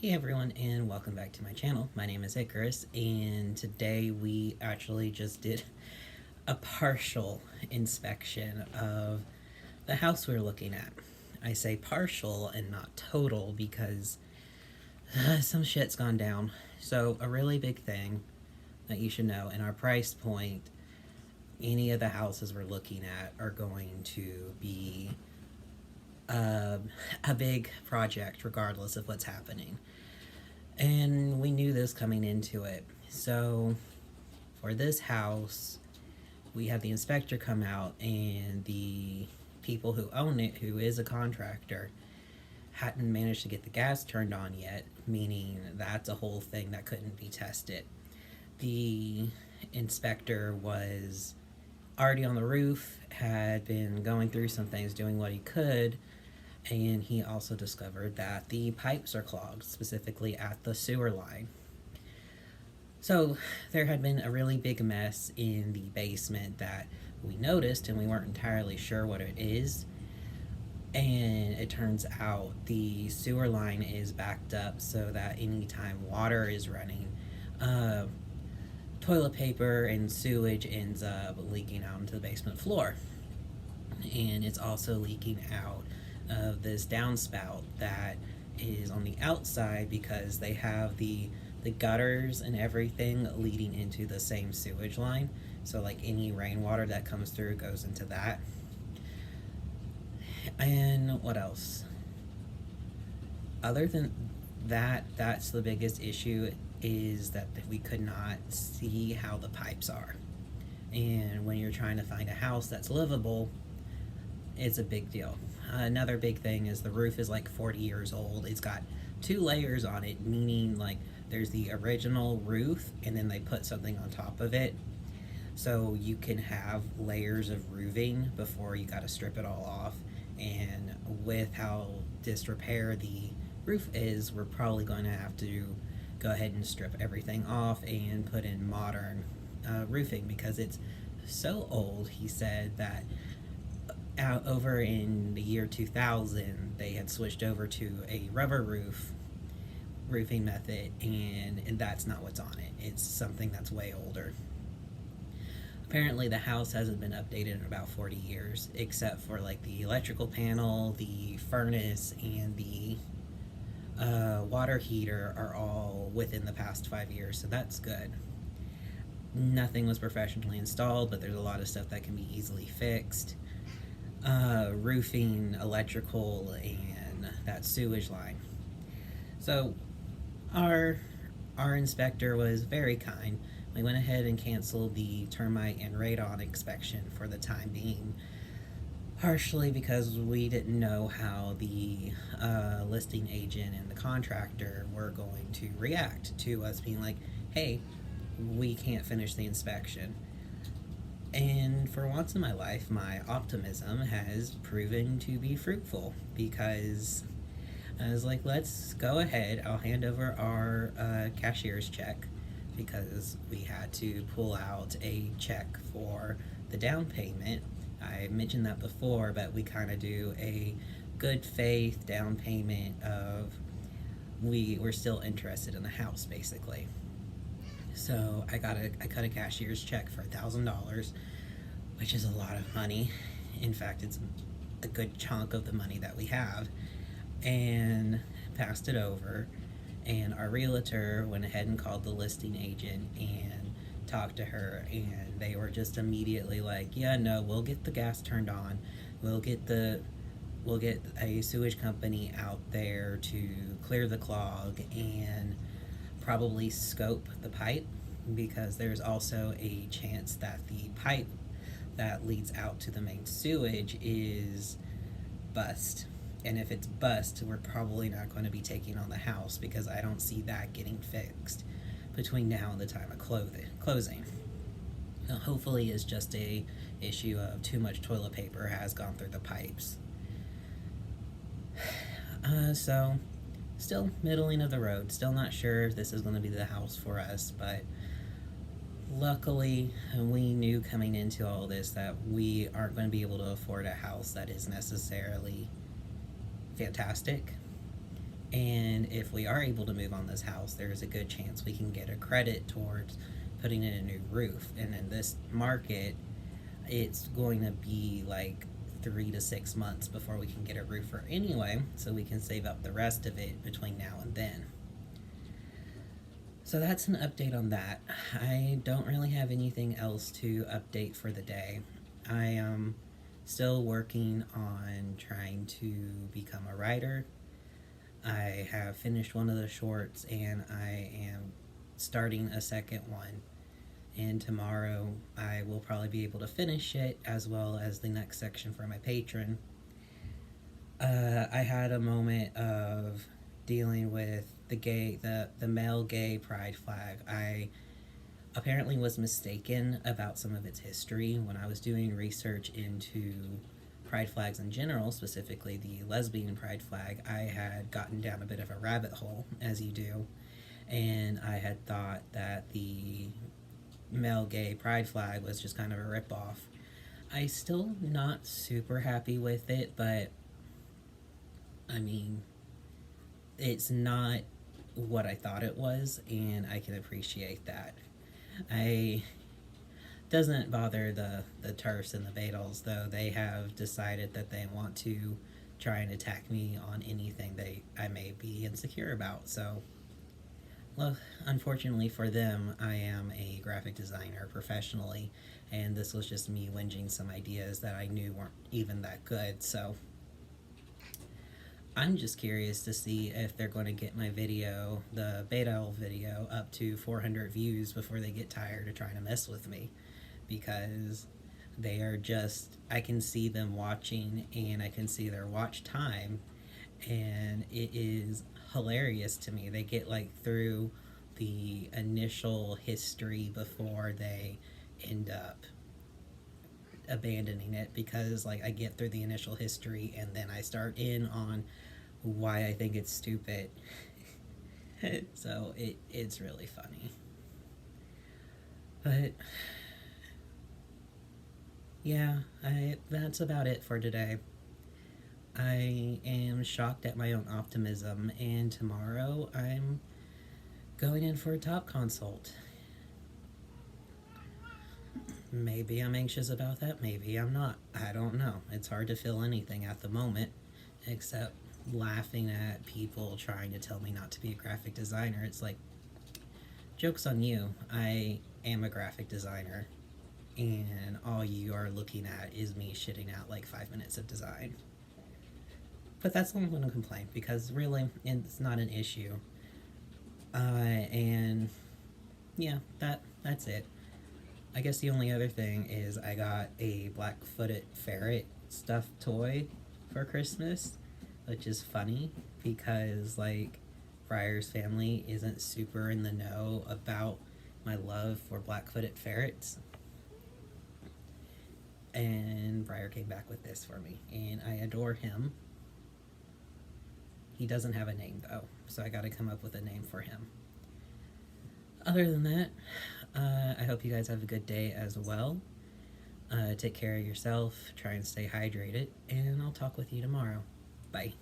Hey everyone, and welcome back to my channel. My name is Icarus, and today we actually just did a partial inspection of the house we're looking at. I say partial and not total because some shit's gone down. So, a really big thing that you should know, in our price point, any of the houses we're looking at are going to be uh, a big project regardless of what's happening. And we knew this coming into it. So for this house, we had the inspector come out, and the people who own it, who is a contractor, hadn't managed to get the gas turned on yet, meaning that's a whole thing that couldn't be tested. The inspector was already on the roof, had been going through some things, doing what he could, and he also discovered that the pipes are clogged, specifically at the sewer line. So there had been a really big mess in the basement that we noticed, and we weren't entirely sure what it is. And it turns out the sewer line is backed up so that anytime water is running, uh, toilet paper and sewage ends up leaking out into the basement floor. And it's also leaking out of this downspout that is on the outside because they have the gutters and everything leading into the same sewage line. So like any rainwater that comes through goes into that. And what else? Other than that, that's the biggest issue, is that we could not see how the pipes are. And when you're trying to find a house that's livable, it's a big deal. Another big thing is the roof is like 40 years old. It's got two layers on it, meaning like there's the original roof and then they put something on top of it. So you can have layers of roofing before you got to strip it all off. And with how disrepair the roof is, we're probably going to have to go ahead and strip everything off and put in modern roofing because it's so old. He said that out over in the year 2000 they had switched over to a rubber roofing method, and that's not what's on it. It's something that's way older. Apparently the house hasn't been updated in about 40 years, except for like the electrical panel, the furnace, and the water heater are all within the past 5 years, so that's good. Nothing was professionally installed, but there's a lot of stuff that can be easily fixed. Roofing, electrical, and that sewage line. So our inspector was very kind. We went ahead and canceled the termite and radon inspection for the time being, partially because we didn't know how the listing agent and the contractor were going to react to us being like, hey, we can't finish the inspection. And for once in my life, my optimism has proven to be fruitful, because I was like, let's go ahead. I'll hand over our cashier's check because we had to pull out a check for the down payment. I mentioned that before, but we kind of do a good faith down payment of we were still interested in the house, basically. So I cut a cashier's check for $1,000, which is a lot of money. In fact, it's a good chunk of the money that we have, and passed it over. And our realtor went ahead and called the listing agent and talked to her, and they were just immediately like, yeah, no, we'll get the gas turned on. We'll get a sewage company out there to clear the clog and probably scope the pipe, because there's also a chance that the pipe that leads out to the main sewage is bust. And if it's bust, we're probably not going to be taking on the house, because I don't see that getting fixed between now and the time of closing. Now, hopefully it's just a issue of too much toilet paper has gone through the pipes. So still middling of the road. Still not sure if this is going to be the house for us, but luckily we knew coming into all this that we aren't going to be able to afford a house that is necessarily fantastic. And if we are able to move on this house, there's a good chance we can get a credit towards putting in a new roof. And in this market, it's going to be like 3 to 6 months before we can get a roofer anyway, so we can save up the rest of it between now and then. So that's an update on that. I don't really have anything else to update for the day. I am still working on trying to become a writer. I have finished one of the shorts and I am starting a second one. And tomorrow I will probably be able to finish it, as well as the next section for my patron. I had a moment of dealing with the male gay pride flag. I apparently was mistaken about some of its history when I was doing research into pride flags in general, specifically the lesbian pride flag. I had gotten down a bit of a rabbit hole, as you do, and I had thought that the male gay pride flag was just kind of a ripoff. I still not super happy with it, but I mean, it's not what I thought it was, and I can appreciate that. I doesn't bother the turfs and the Badals, though. They have decided that they want to try and attack me on anything I may be insecure about. So, well, unfortunately for them, I am a graphic designer professionally, and this was just me whinging some ideas that I knew weren't even that good. So I'm just curious to see if they're going to get my video, the Badal video, up to 400 views before they get tired of trying to mess with me. Because they are just, I can see them watching and I can see their watch time, and it is hilarious to me. They get like through the initial history before they end up abandoning it, because like I get through the initial history and then I start in on why I think it's stupid. So it's really funny. But yeah, that's about it for today. I am shocked at my own optimism, and tomorrow I'm going in for a top consult. Maybe I'm anxious about that, maybe I'm not. I don't know. It's hard to feel anything at the moment, except laughing at people trying to tell me not to be a graphic designer. It's like, joke's on you. I am a graphic designer, and all you are looking at is me shitting out like 5 minutes of design. But that's not going to complain, because really, it's not an issue. And yeah, that's it. I guess the only other thing is I got a black-footed ferret stuffed toy for Christmas, which is funny because like Briar's family isn't super in the know about my love for black-footed ferrets. And Briar came back with this for me, and I adore him. He doesn't have a name though, so I gotta come up with a name for him. Other than that, I hope you guys have a good day as well. Take care of yourself, try and stay hydrated, and I'll talk with you tomorrow. Bye.